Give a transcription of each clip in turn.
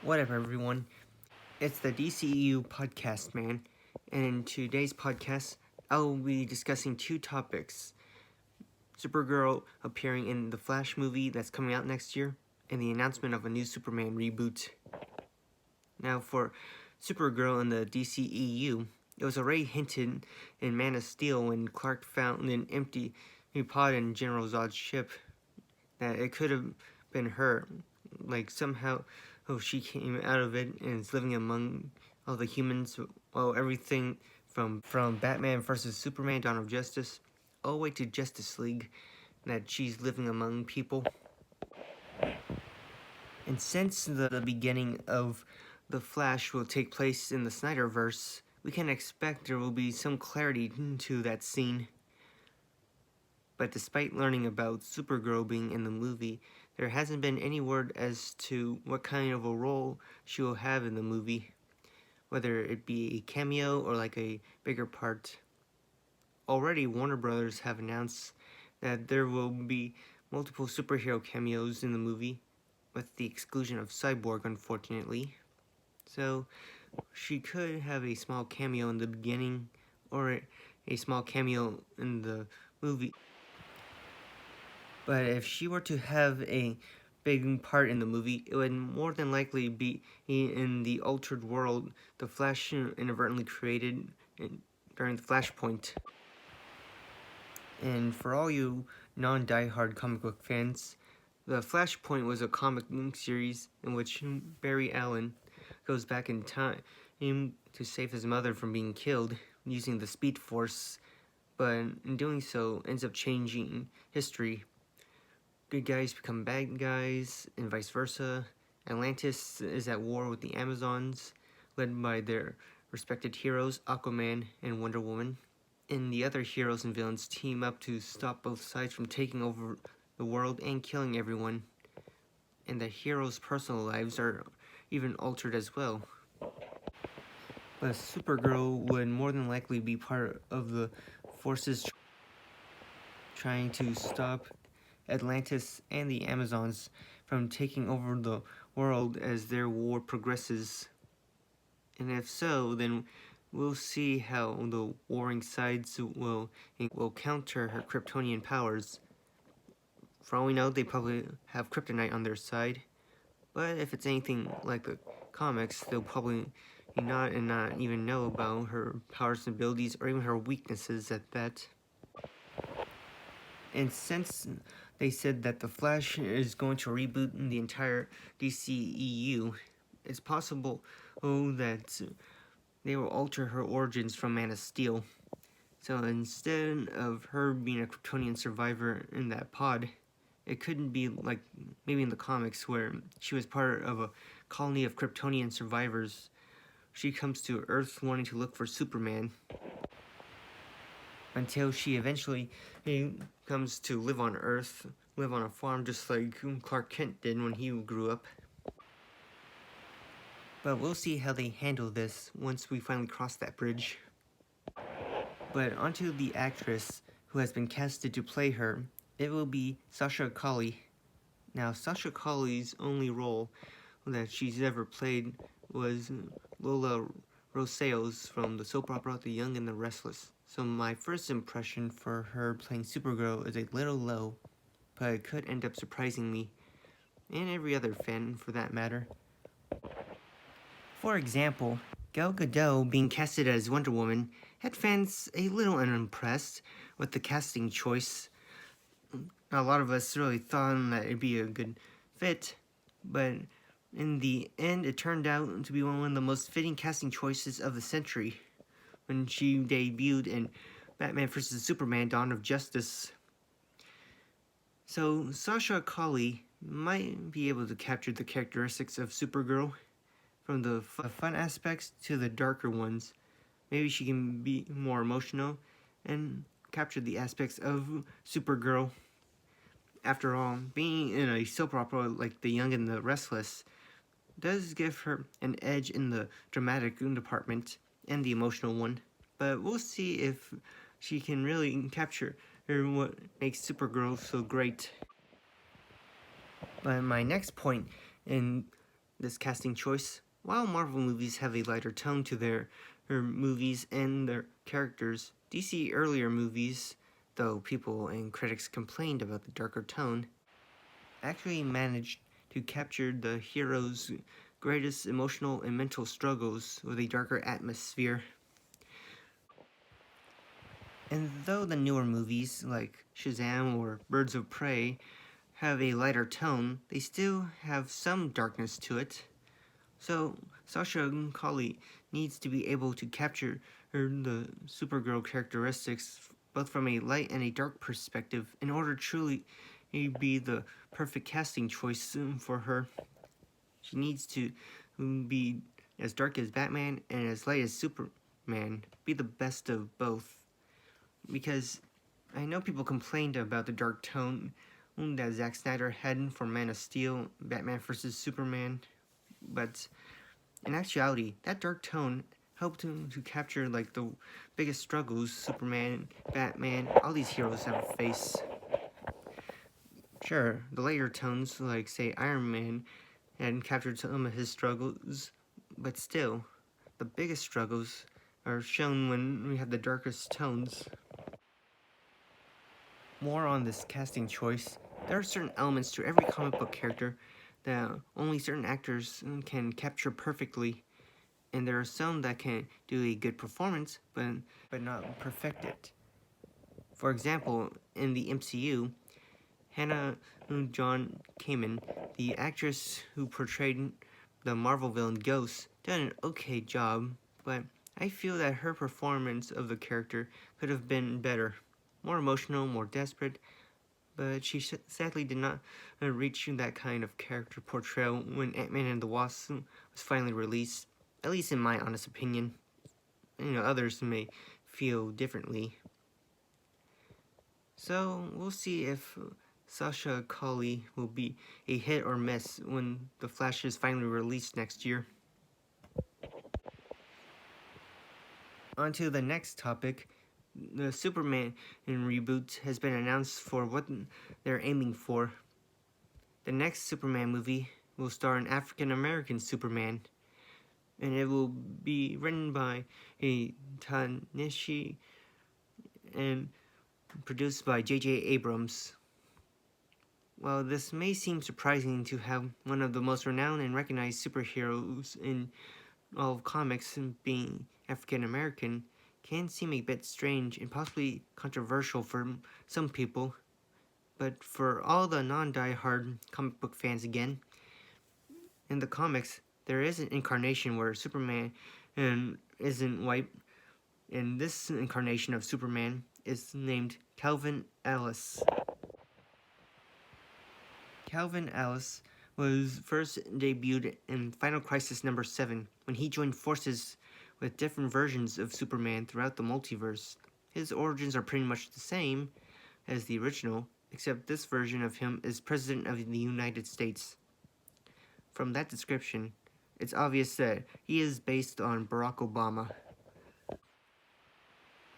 What up, everyone? It's the DCEU podcast, man. And in today's podcast, I'll be discussing two topics: Supergirl appearing in the Flash movie that's coming out next year, and the announcement of a new Superman reboot. Now, for Supergirl in the DCEU, it was already hinted in Man of Steel when Clark found an empty pod in General Zod's ship that it could have been her. Like, somehow she came out of it and is living among all the humans. Well, everything from Batman versus Superman, Dawn of Justice, all the way to Justice League, that she's living among people. And since the beginning of The Flash will take place in the Snyderverse, we can expect there will be some clarity to that scene. But despite learning about Supergirl being in the movie, there hasn't been any word as to what kind of a role she will have in the movie, whether it be a cameo or like a bigger part. Already, Warner Brothers have announced that there will be multiple superhero cameos in the movie, with the exclusion of Cyborg, unfortunately. So, she could have a small cameo in the beginning, or a small cameo in the movie. But if she were to have a big part in the movie, it would more than likely be in the altered world the Flash inadvertently created during the Flashpoint. And for all you non-diehard comic book fans, the Flashpoint was a comic book series in which Barry Allen goes back in time to save his mother from being killed using the Speed Force, but in doing so ends up changing history. Good guys become bad guys, and vice versa. Atlantis is at war with the Amazons, led by their respected heroes, Aquaman and Wonder Woman. And the other heroes and villains team up to stop both sides from taking over the world and killing everyone. And the heroes' personal lives are even altered as well. But Supergirl would more than likely be part of the forces trying to stop Atlantis and the Amazons from taking over the world as their war progresses. And if so, then we'll see how the warring sides will counter her Kryptonian powers. For all we know, they probably have kryptonite on their side, but if it's anything like the comics, they'll probably not even know about her powers and abilities, or even her weaknesses at that. And since they said that The Flash is going to reboot the entire DCEU, it's possible that they will alter her origins from Man of Steel. So instead of her being a Kryptonian survivor in that pod, it couldn't be like maybe in the comics where she was part of a colony of Kryptonian survivors. She comes to Earth wanting to look for Superman, until she eventually comes to live on Earth, live on a farm just like Clark Kent did when he grew up. But we'll see how they handle this once we finally cross that bridge. But onto the actress who has been casted to play her. It will be Sasha Calle. Now, Sasha Calle's only role that she's ever played was Lola Roseos from the soap opera The Young and the Restless. So my first impression for her playing Supergirl is a little low, but it could end up surprising me, and every other fan for that matter. For example, Gal Gadot being casted as Wonder Woman had fans a little unimpressed with the casting choice. A lot of us really thought that it'd be a good fit, but in the end it turned out to be one of the most fitting casting choices of the century when she debuted in Batman vs. Superman, Dawn of Justice. So Sasha Calle might be able to capture the characteristics of Supergirl, from the fun aspects to the darker ones. Maybe she can be more emotional and capture the aspects of Supergirl. After all, being in a soap opera like The Young and the Restless does give her an edge in the dramatic department and the emotional one. But we'll see if she can really capture what makes Supergirl so great. But my next point in this casting choice. While Marvel movies have a lighter tone to their movies and their characters, DC earlier movies, though people and critics complained about the darker tone, actually managed to capture the hero's greatest emotional and mental struggles with a darker atmosphere. And though the newer movies, like Shazam or Birds of Prey, have a lighter tone, they still have some darkness to it. So Sasha Calle needs to be able to capture the Supergirl characteristics both from a light and a dark perspective in order to truly be the perfect casting choice for her. She needs to be as dark as Batman and as light as Superman, be the best of both. Because I know people complained about the dark tone that Zack Snyder had for Man of Steel, Batman vs. Superman, but in actuality, that dark tone helped him to capture like the biggest struggles Superman, Batman, all these heroes have faced. Sure, the later tones, like say Iron Man, had captured some of his struggles, but still, the biggest struggles are shown when we have the darkest tones. More on this casting choice, there are certain elements to every comic book character that only certain actors can capture perfectly, and there are some that can do a good performance, but not perfect it. For example, in the MCU, Hannah John Kamen, the actress who portrayed the Marvel villain Ghost, did an okay job, but I feel that her performance of the character could have been better, more emotional, more desperate, but she sadly did not reach that kind of character portrayal when Ant-Man and the Wasp was finally released, at least in my honest opinion. Others may feel differently. So, we'll see if Sasha Calle will be a hit or miss when The Flash is finally released next year. On to the next topic. The Superman reboot has been announced for what they're aiming for. The next Superman movie will star an African-American Superman, and it will be written by Tanishi and produced by J.J. Abrams. While this may seem surprising to have one of the most renowned and recognized superheroes in all of comics being African-American, can seem a bit strange and possibly controversial for some people. But for all the non-die-hard comic book fans again, in the comics, there is an incarnation where Superman isn't white, and this incarnation of Superman is named Calvin Ellis. Calvin Ellis was first debuted in Final Crisis number 7 when he joined forces with different versions of Superman throughout the multiverse. His origins are pretty much the same as the original, except this version of him is President of the United States. From that description, it's obvious that he is based on Barack Obama,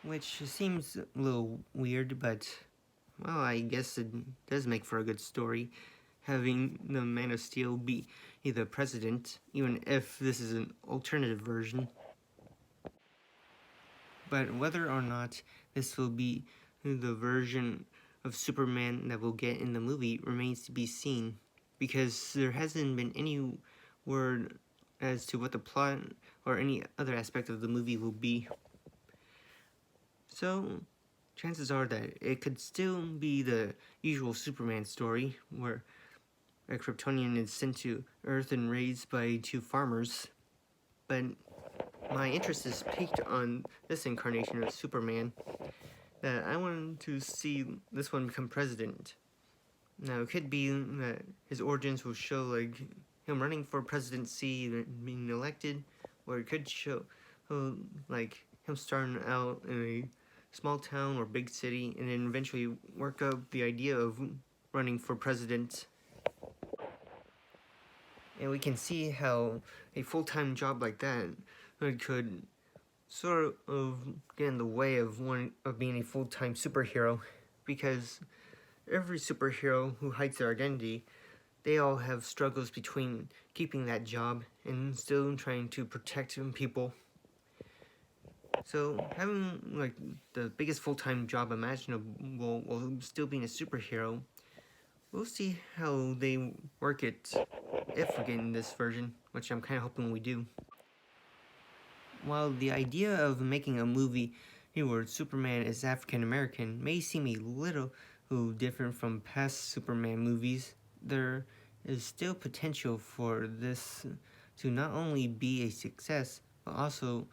which seems a little weird, but, well, I guess it does make for a good story, having the Man of Steel be the president, even if this is an alternative version. But whether or not this will be the version of Superman that we'll get in the movie remains to be seen, because there hasn't been any word as to what the plot or any other aspect of the movie will be. So, chances are that it could still be the usual Superman story, where a Kryptonian is sent to Earth and raised by two farmers. But my interest is piqued on this incarnation of Superman, that I wanted to see this one become president. Now, it could be that his origins will show, like, him running for presidency and being elected, or it could show, like, him starting out in a small town or big city, and then eventually work up the idea of running for president. And we can see how a full-time job like that could sort of get in the way of being a full-time superhero, because every superhero who hides their identity they all have struggles between keeping that job and still trying to protect people. So having like the biggest full-time job imaginable while still being a superhero, we'll see how they work it if we're getting this version, which I'm kind of hoping we do. While the idea of making a movie where Superman is African American may seem a little different from past Superman movies, there is still potential for this to not only be a success, but also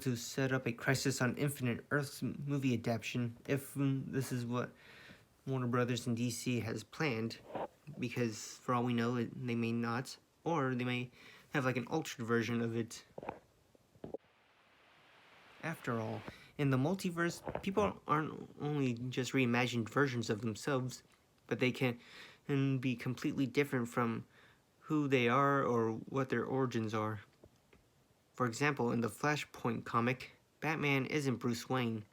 to set up a Crisis on Infinite Earths movie adaptation if this is what Warner Brothers and DC has planned, because for all we know, they may not, or they may have like an altered version of it. After all, in the multiverse, people aren't only just reimagined versions of themselves, but they can be completely different from who they are or what their origins are. For example, in the Flashpoint comic, Batman isn't Bruce Wayne.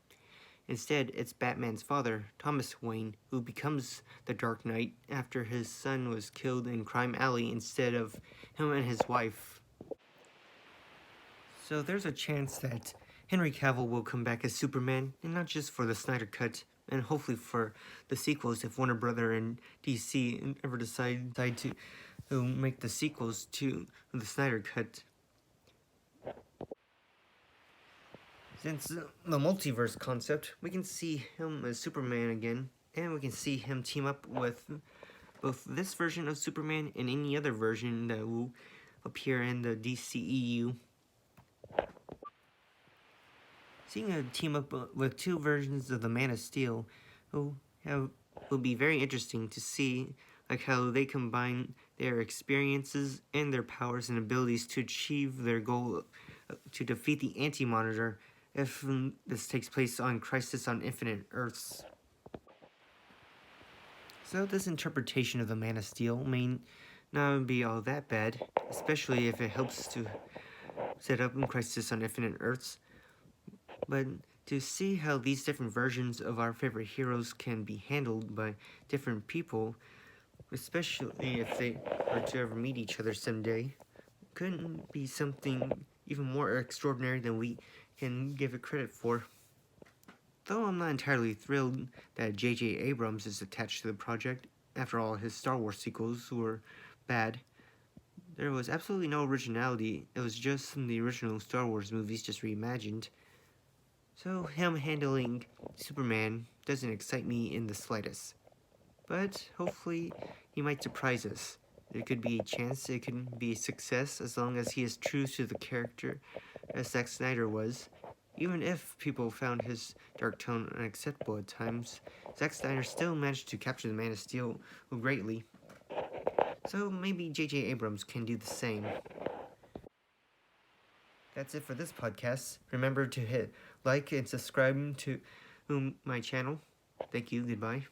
Instead, it's Batman's father, Thomas Wayne, who becomes the Dark Knight after his son was killed in Crime Alley instead of him and his wife. So there's a chance that Henry Cavill will come back as Superman, and not just for the Snyder Cut, and hopefully for the sequels if Warner Brother and DC ever decide to make the sequels to the Snyder Cut. Since the multiverse concept, we can see him as Superman again, and we can see him team up with both this version of Superman and any other version that will appear in the DCEU. Seeing a team up with two versions of the Man of Steel will be very interesting to see, like how they combine their experiences and their powers and abilities to achieve their goal to defeat the Anti-Monitor if this takes place on Crisis on Infinite Earths. So this interpretation of the Man of Steel may not be all that bad, especially if it helps to set up Crisis on Infinite Earths. But to see how these different versions of our favorite heroes can be handled by different people, especially if they are to ever meet each other someday, couldn't be something even more extraordinary than we can give it credit for. Though I'm not entirely thrilled that J.J. Abrams is attached to the project, after all his Star Wars sequels were bad, there was absolutely no originality. It was just the original Star Wars movies just reimagined. So him handling Superman doesn't excite me in the slightest. But hopefully he might surprise us. There could be a chance it could be a success as long as he is true to the character as Zack Snyder was. Even if people found his dark tone unacceptable at times, Zack Snyder still managed to capture the Man of Steel greatly. So maybe J.J. Abrams can do the same. That's it for this podcast. Remember to hit like and subscribe to my channel. Thank you. Goodbye.